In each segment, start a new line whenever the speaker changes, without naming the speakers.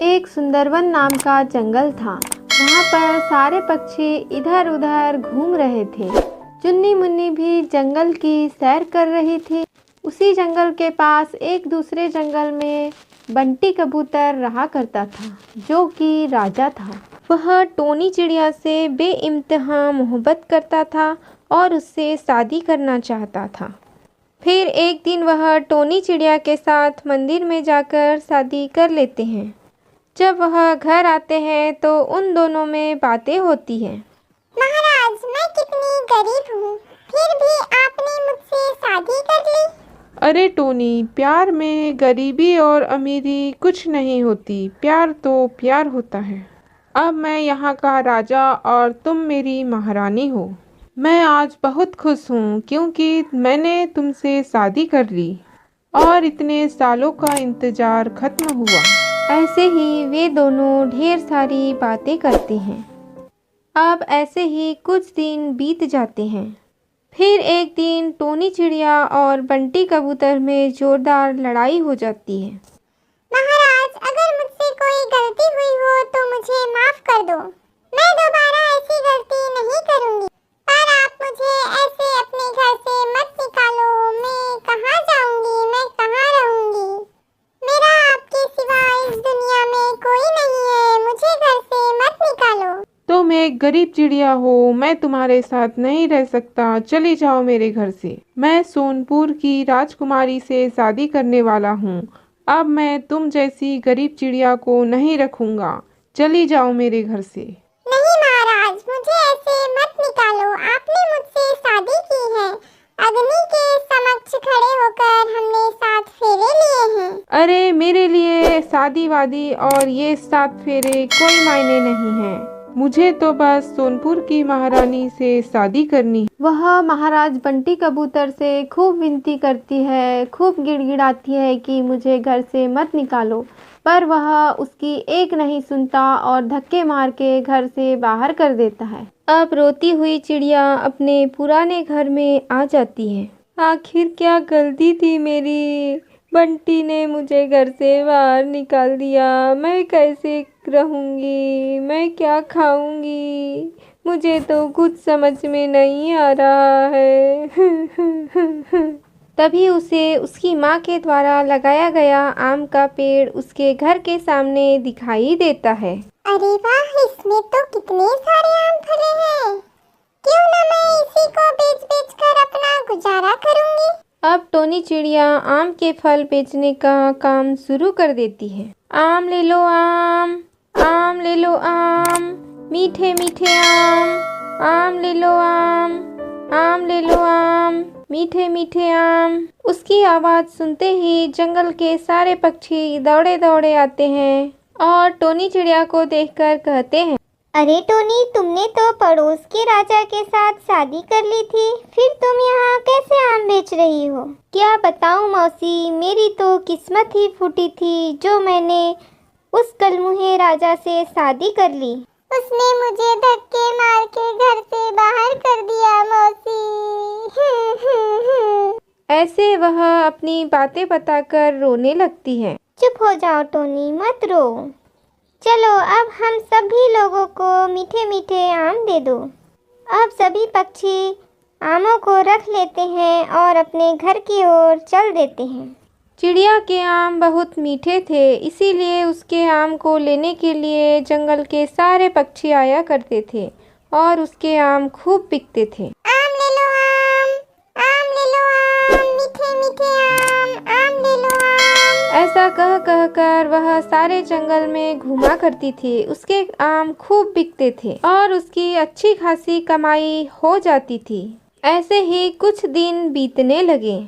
एक सुंदरवन नाम का जंगल था। वहाँ पर सारे पक्षी इधर उधर घूम रहे थे। चुन्नी मुन्नी भी जंगल की सैर कर रही थी। उसी जंगल के पास एक दूसरे जंगल में बंटी कबूतर रहा करता था, जो कि राजा था। वह टोनी चिड़िया से बेइंतहा मोहब्बत करता था और उससे शादी करना चाहता था। फिर एक दिन वह टोनी चिड़िया के साथ मंदिर में जाकर शादी कर लेते हैं। जब वह घर आते हैं तो उन दोनों में बातें होती हैं।
महाराज, मैं कितनी गरीब हूँ, फिर भी आपने मुझसे शादी कर ली।
अरे टोनी, प्यार में गरीबी और अमीरी कुछ नहीं होती। प्यार तो प्यार होता है। अब मैं यहाँ का राजा और तुम मेरी महारानी हो। मैं आज बहुत खुश हूँ क्योंकि मैंने तुमसे शादी कर ली और इतने सालों का इंतजार खत्म हुआ।
ऐसे ही वे दोनों ढेर सारी बातें करते हैं। अब ऐसे ही कुछ दिन बीत जाते हैं। फिर एक दिन टोनी चिड़िया और बंटी कबूतर में जोरदार लड़ाई हो जाती है।
महाराज, अगर मुझसे कोई गलती हुई हो तो मुझे माफ कर दो। मैं दोबारा ऐसी गलती नहीं करूँगी। पर आप मुझे ऐसे अपने घर से मत निकालो। मैं कहाँ जाऊँगी, मैं कहाँ रहूँगी? मेरा आपके सिवा इस दुनिया में कोई नहीं है। मुझे घर से मत निकालो।
तुम एक गरीब चिड़िया हो, मैं तुम्हारे साथ नहीं रह सकता। चली जाओ मेरे घर से। मैं सोनपुर की राजकुमारी से शादी करने वाला हूँ। अब मैं तुम जैसी गरीब चिड़िया को नहीं रखूँगा। चली जाओ मेरे घर से।
नहीं महाराज, मुझे ऐसे मत निकालो। आपने मुझसे शादी की है। अग्नि के समक्ष खड़े होकर हमने 7 फेरे लिए हैं।
अरे मेरे लिए शादी वादी और ये 7 फेरे कोई मायने नहीं है। मुझे तो बस सोनपुर की महारानी से शादी करनी।
वह महाराज बंटी कबूतर से खूब विनती करती है, खूब गिड़गिड़ाती है कि मुझे घर से मत निकालो, पर वह उसकी एक नहीं सुनता और धक्के मार के घर से बाहर कर देता है। अब रोती हुई चिड़िया अपने पुराने घर में आ जाती है। आखिर क्या गलती थी मेरी? बंटी ने मुझे घर से बाहर निकाल दिया। मैं कैसे रहूँगी? मैं क्या खाऊंगी? मुझे तो कुछ समझ में नहीं आ रहा है। तभी उसे उसकी माँ के द्वारा लगाया गया आम का पेड़ उसके घर के सामने दिखाई देता है।
अरे वाह, इसमें तो कितने सारे आम फले हैं। क्यों ना मैं इसी को बेच कर अपना गुजारा करूंगी।
अब टोनी चिड़िया आम के फल बेचने का काम शुरू कर देती है। आम ले लो आम, आम ले लो आम, मीठे मीठे आम ले लो आम ले लो आम, मीठे मीठे आम। उसकी आवाज़ सुनते ही जंगल के सारे पक्षी दौड़े दौड़े आते हैं और टोनी चिड़िया को देखकर कहते हैं,
अरे टोनी, तुमने तो पड़ोस के राजा के साथ शादी कर ली थी, फिर तुम यहाँ कैसे आम बेच रही हो? क्या बताऊँ मौसी, मेरी तो किस्मत ही फूटी थी जो मैंने उस कलमुहे राजा से शादी कर ली। उसने मुझे धक्के मार के घर से बाहर कर दिया मौसी।
ऐसे वह अपनी बातें बताकर रोने लगती है।
चुप हो जाओ टोनी, मत रो। चलो अब हम सभी लोगों को मीठे मीठे आम दे दो। अब सभी पक्षी आमों को रख लेते हैं और अपने घर की ओर चल देते हैं।
चिड़िया के आम बहुत मीठे थे, इसीलिए उसके आम को लेने के लिए जंगल के सारे पक्षी आया करते थे और उसके आम खूब बिकते थे।
आम ले लो आम ले लो आम, मीठे मीठे आम ले लो आम।
ऐसा कह कह कर वह सारे जंगल में घूमा करती थी। उसके आम खूब बिकते थे और उसकी अच्छी खासी कमाई हो जाती थी। ऐसे ही कुछ दिन बीतने लगे।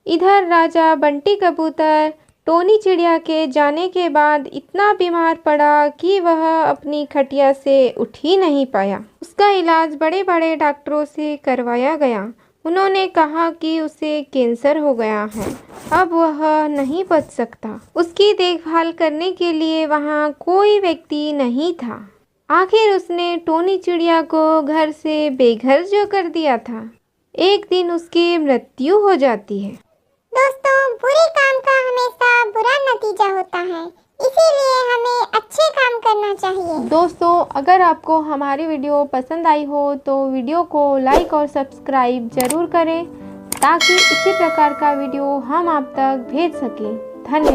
इधर राजा बंटी कबूतर टोनी चिड़िया के जाने के बाद इतना बीमार पड़ा कि वह अपनी खटिया से उठ ही नहीं पाया। उसका इलाज बड़े बड़े डॉक्टरों से करवाया गया। उन्होंने कहा कि उसे कैंसर हो गया है, अब वह नहीं बच सकता। उसकी देखभाल करने के लिए वहाँ कोई व्यक्ति नहीं था। आखिर उसने टोनी चिड़िया को घर से बेघर जो कर दिया था। एक दिन उसकी मृत्यु हो जाती है।
दोस्तों, बुरे काम का हमेशा बुरा नतीजा होता है, इसीलिए हमें करना चाहिए।
दोस्तों, अगर आपको हमारी वीडियो पसंद आई हो तो वीडियो को लाइक और सब्सक्राइब ज़रूर करें ताकि इसी प्रकार का वीडियो हम आप तक भेज सकें। धन्यवाद।